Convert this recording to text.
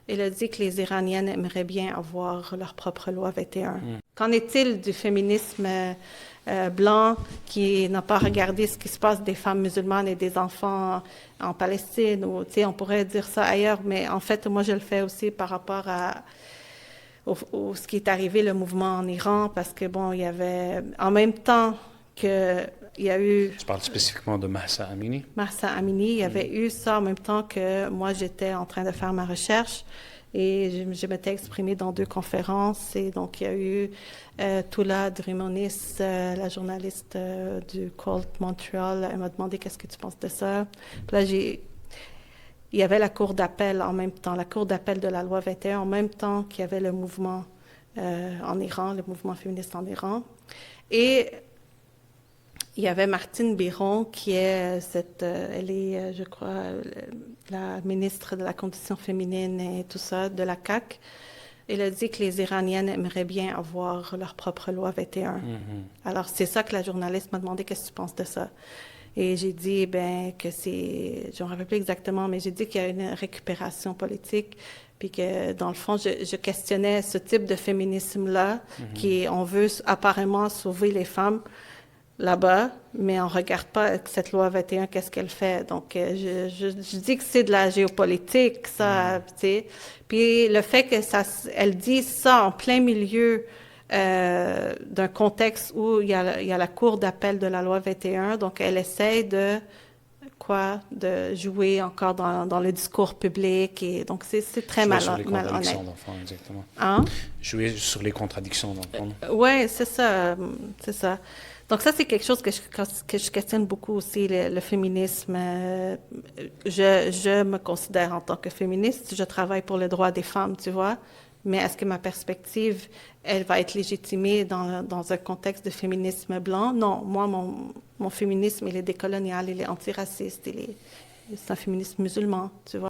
Elle a dit que les Iraniennes aimeraient bien avoir leur propre loi 21. Qu'en est-il du féminisme blanc qui n'a pas regardé ce qui se passe des femmes musulmanes et des enfants en Palestine? Ou, on pourrait dire ça ailleurs, mais en fait, moi, je le fais aussi par rapport à ce qui est arrivé, le mouvement en Iran, parce que, bon, il y avait, en même temps que il y a eu... Tu parles spécifiquement de Mahsa Amini? Mahsa Amini, il y avait eu ça en même temps que moi, j'étais en train de faire ma recherche et je m'étais exprimée dans 2 conférences. Et donc, il y a eu Toula Drimonis, la journaliste du Colt Montreal. Elle m'a demandé qu'est-ce que tu penses de ça. Puis là, il y avait la cour d'appel en même temps, la cour d'appel de la loi 21, en même temps qu'il y avait le mouvement en Iran, le mouvement féministe en Iran. Et il y avait Martine Biron, qui est elle est, je crois, la ministre de la Condition féminine et tout ça, de la CAQ. Elle a dit que les Iraniennes aimeraient bien avoir leur propre loi 21. Alors, c'est ça que la journaliste m'a demandé, qu'est-ce que tu penses de ça? Et j'ai dit, que je ne me rappelle plus exactement, mais j'ai dit qu'il y a une récupération politique, puis que, dans le fond, je questionnais ce type de féminisme-là, on veut apparemment sauver les femmes là-bas, mais on ne regarde pas cette loi 21, qu'est-ce qu'elle fait. Donc, je dis que c'est de la géopolitique, ça, tu sais. Puis le fait que elle dise ça en plein milieu d'un contexte où il y a la cour d'appel de la loi 21, donc elle essaye de jouer encore dans le discours public, et donc c'est très malhonnête. Jouer sur les contradictions, dans le fond, exactement. Hein? Jouer sur les contradictions, dans le fond. Oui, c'est ça, c'est ça. Donc ça, c'est quelque chose que je questionne beaucoup aussi, le féminisme. Je me considère en tant que féministe, je travaille pour le droit des femmes, tu vois, mais est-ce que ma perspective, elle va être légitimée dans un contexte de féminisme blanc? Non, moi, mon féminisme, il est décolonial, il est antiraciste, c'est un féminisme musulman, tu vois.